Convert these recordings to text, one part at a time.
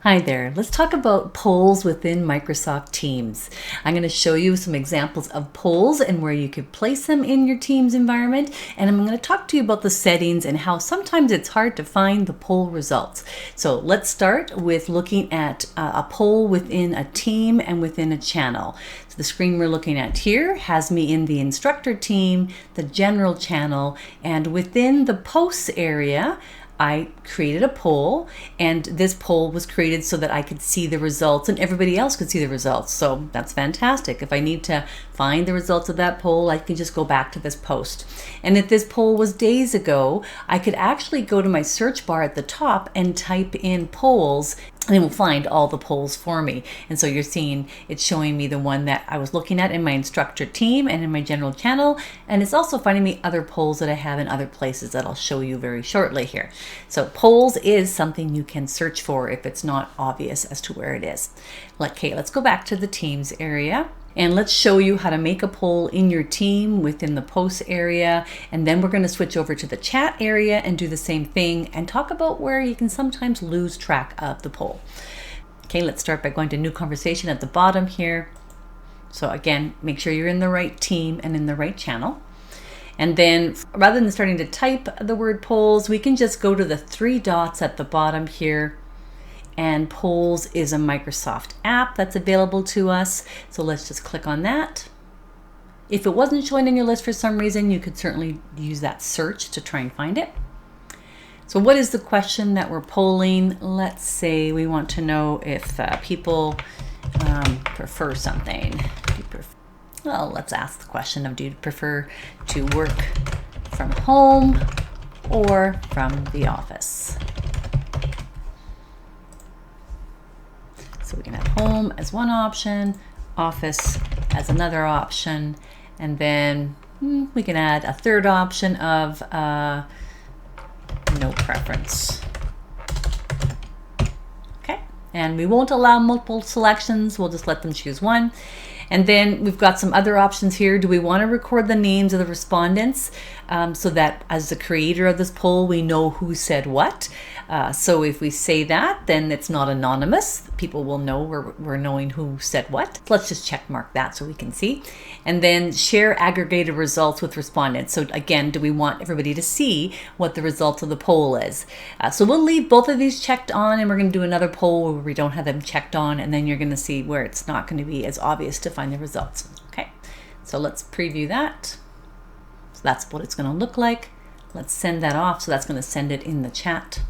Hi there. Let's talk about polls within Microsoft Teams. I'm going to show you some examples of polls and where you could place them in your Teams environment. And I'm going to talk to you about the settings and how sometimes it's hard to find the poll results. So let's start with looking at a poll within a team and within a channel. So the screen we're looking at here has me in the instructor team, the general channel, and within the posts area, I created a poll, and this poll was created so that I could see the results and everybody else could see the results. So that's fantastic. If I need to find the results of that poll, I can just go back to this post. And if this poll was days ago, I could actually go to my search bar at the top and type in polls, and it will find all the polls for me. And so you're seeing it's showing me the one that I was looking at in my instructor team and in my general channel. And it's also finding me other polls that I have in other places that I'll show you very shortly here. So polls is something you can search for if it's not obvious as to where it is. Okay, let's go back to the Teams area. And let's show you how to make a poll in your team within the posts area. And then we're going to switch over to the chat area and do the same thing and talk about where you can sometimes lose track of the poll. Okay, let's start by going to new conversation at the bottom here. So again, make sure you're in the right team and in the right channel. And then rather than starting to type the word polls, we can just go to the three dots at the bottom here. And polls is a Microsoft app that's available to us. So let's just click on that. If it wasn't showing in your list for some reason, you could certainly use that search to try and find it. So what is the question that we're polling? Let's say we want to know if people prefer something. Well, let's ask the question of, do you prefer to work from home or from the office? So we can have home as one option, office as another option, and then we can add a third option of no preference. Okay, and we won't allow multiple selections. We'll just let them choose one. And then we've got some other options here. Do we want to record the names of the respondents so that as the creator of this poll, we know who said what? So if we say that, then it's not anonymous. People will know we're knowing who said what. Let's just check mark that so we can see. And then share aggregated results with respondents. So again, do we want everybody to see what the results of the poll is? So we'll leave both of these checked on, and we're going to do another poll where we don't have them checked on, and then you're going to see where it's not going to be as obvious to find the results. Okay, so let's preview that. So that's what it's going to look like. Let's send that off. So that's going to send it in the chat.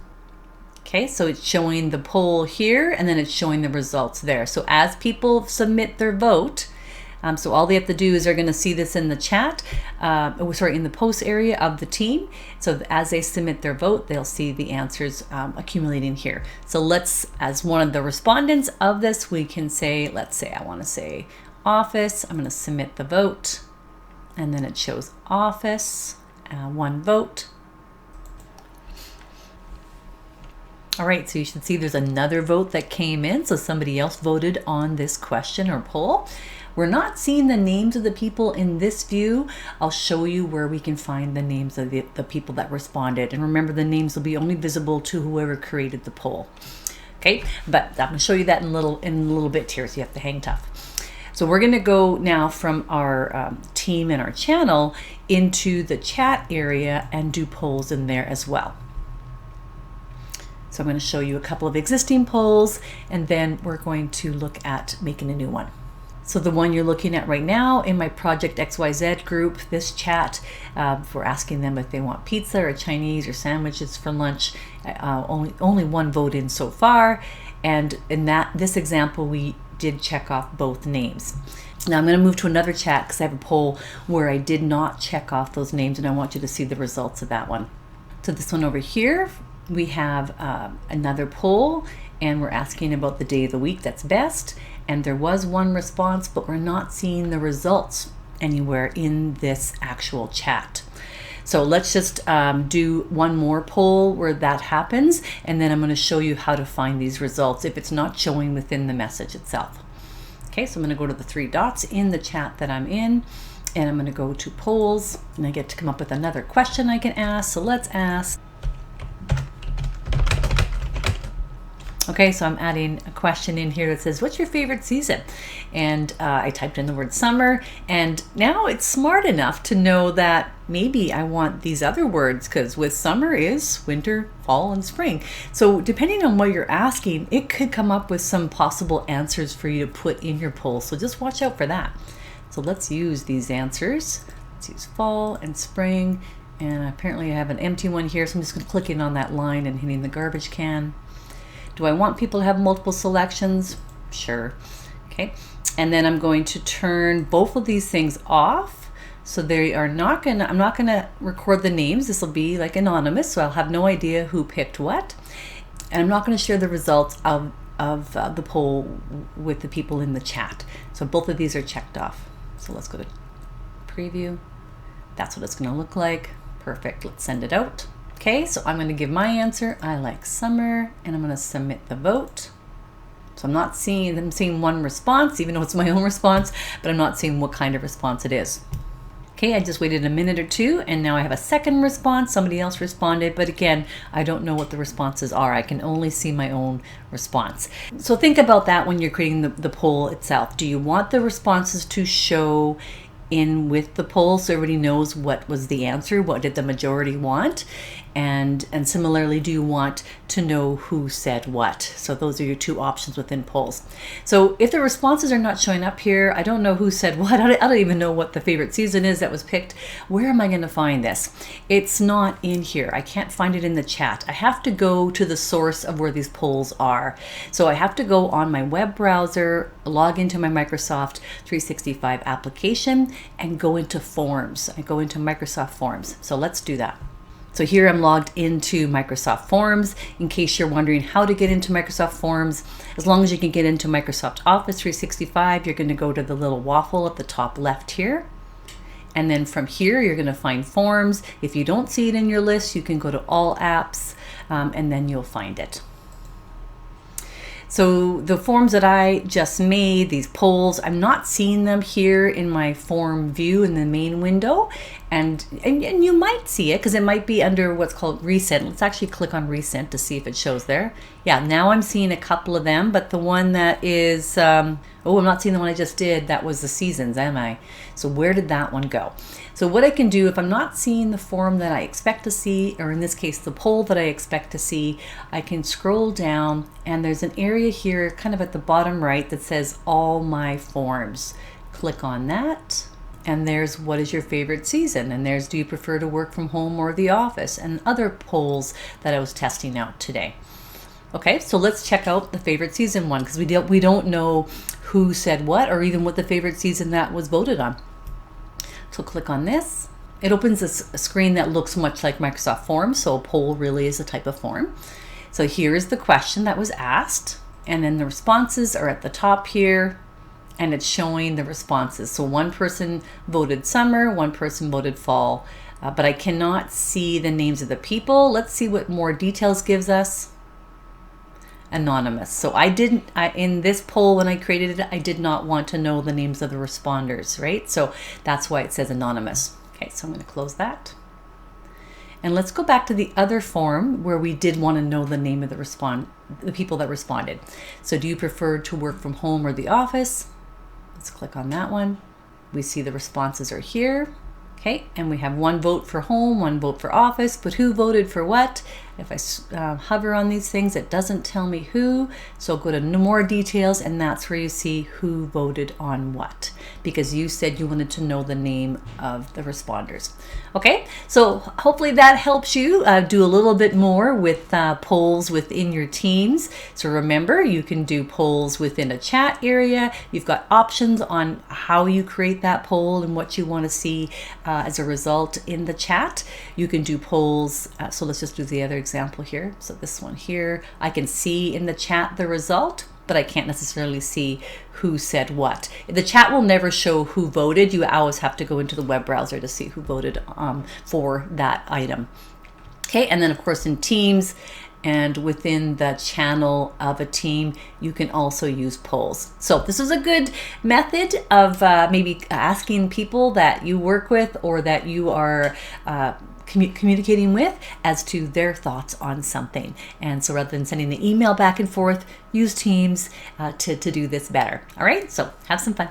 Okay, so it's showing the poll here, and then it's showing the results there. So as people submit their vote, so all they have to do is they're going to see this in the chat, in the post area of the team. So as they submit their vote, they'll see the answers accumulating here. So let's, as one of the respondents of this, we can say, let's say I want to say office. I'm going to submit the vote, and then it shows office, one vote. All right, so you should see there's another vote that came in. So somebody else voted on this question or poll. We're not seeing the names of the people in this view. I'll show you where we can find the names of the people that responded. And remember, the names will be only visible to whoever created the poll. Okay, but I'm gonna show you that in a little bit here, so you have to hang tough. So we're gonna go now from our team and our channel into the chat area and do polls in there as well. So I'm going to show you a couple of existing polls, and then we're going to look at making a new one. So the one you're looking at right now in my Project XYZ group, this chat, we're asking them if they want pizza or Chinese or sandwiches for lunch. Only one vote in so far, and in this example we did check off both names. Now I'm going to move to another chat because I have a poll where I did not check off those names, and I want you to see the results of that one. So this one over here, we have another poll, and we're asking about the day of the week that's best, and there was one response, but we're not seeing the results anywhere in this actual chat. So let's just do one more poll where that happens, and then I'm going to show you how to find these results if it's not showing within the message itself. Okay, so I'm going to go to the three dots in the chat that I'm in, and I'm going to go to polls, and I get to come up with another question I can ask. So let's ask, Okay, so I'm adding a question in here that says, what's your favorite season? And I typed in the word summer, and now it's smart enough to know that maybe I want these other words, because with summer is winter, fall, and spring. So depending on what you're asking, it could come up with some possible answers for you to put in your poll. So just watch out for that. So let's use these answers. Let's use fall and spring. And apparently I have an empty one here, so I'm just going to click in on that line and hitting the garbage can. Do I want people to have multiple selections? Sure. Okay. And then I'm going to turn both of these things off. So they are not going to, I'm not going to record the names. This will be like anonymous, so I'll have no idea who picked what. And I'm not going to share the results of the poll with the people in the chat. So both of these are checked off. So let's go to preview. That's what it's going to look like. Perfect. Let's send it out. Okay, so I'm going to give my answer. I like summer, and I'm going to submit the vote. So I'm seeing one response, even though it's my own response, but I'm not seeing what kind of response it is. Okay, I just waited a minute or two, and now I have a second response. Somebody else responded, but again, I don't know what the responses are. I can only see my own response. So think about that when you're creating the poll itself. Do you want the responses to show in with the poll so everybody knows what was the answer, what did the majority want? And similarly, do you want to know who said what? So those are your two options within polls. So if the responses are not showing up here, I don't know who said what. I don't even know what the favorite season is that was picked. Where am I going to find this? It's not in here. I can't find it in the chat. I have to go to the source of where these polls are. So I have to go on my web browser, log into my Microsoft 365 application, and go into Forms. I go into Microsoft Forms. So let's do that. So here I'm logged into Microsoft Forms. In case you're wondering how to get into Microsoft Forms, as long as you can get into Microsoft Office 365, you're going to go to the little waffle at the top left here. And then from here, you're going to find Forms. If you don't see it in your list, you can go to All Apps, and then you'll find it. So the forms that I just made, these polls, I'm not seeing them here in my form view in the main window. And you might see it because it might be under what's called recent. Let's actually click on recent to see if it shows there. Yeah, now I'm seeing a couple of them, but the one that is, oh, I'm not seeing the one I just did. That was the seasons, am I? So where did that one go? So what I can do, if I'm not seeing the form that I expect to see, or in this case, the poll that I expect to see, I can scroll down and there's an area here kind of at the bottom right that says all my forms. Click on that. And there's what is your favorite season? And there's do you prefer to work from home or the office? And other polls that I was testing out today. Okay, so let's check out the favorite season one because we don't know who said what or even what the favorite season that was voted on. So click on this. It opens a screen that looks much like Microsoft Forms, so a poll really is a type of form. So here's the question that was asked, and then the responses are at the top here, and it's showing the responses. So one person voted summer, one person voted fall, but I cannot see the names of the people. Let's see what more details gives us. Anonymous. So in this poll when I created it, I did not want to know the names of the responders, right? So that's why it says anonymous. Okay, so I'm going to close that. And let's go back to the other form where we did want to know the name of the people that responded. So do you prefer to work from home or the office? Let's click on that one. We see the responses are here. Okay, and we have one vote for home, one vote for office, but who voted for what? If I hover on these things, it doesn't tell me who. So go to more details, and that's where you see who voted on what, because you said you wanted to know the name of the responders. Okay, so hopefully that helps you do a little bit more with polls within your teams. So remember, you can do polls within a chat area. You've got options on how you create that poll and what you want to see as a result in the chat. You can do polls. So let's just do the other example here. So this one here, I can see in the chat the result, but I can't necessarily see who said what. The chat will never show who voted. You always have to go into the web browser to see who voted for that item. Okay, and then of course in Teams and within the channel of a team, you can also use polls. So this is a good method of maybe asking people that you work with or that you are communicating with as to their thoughts on something. And so rather than sending the email back and forth, use Teams to do this better. All right, so have some fun.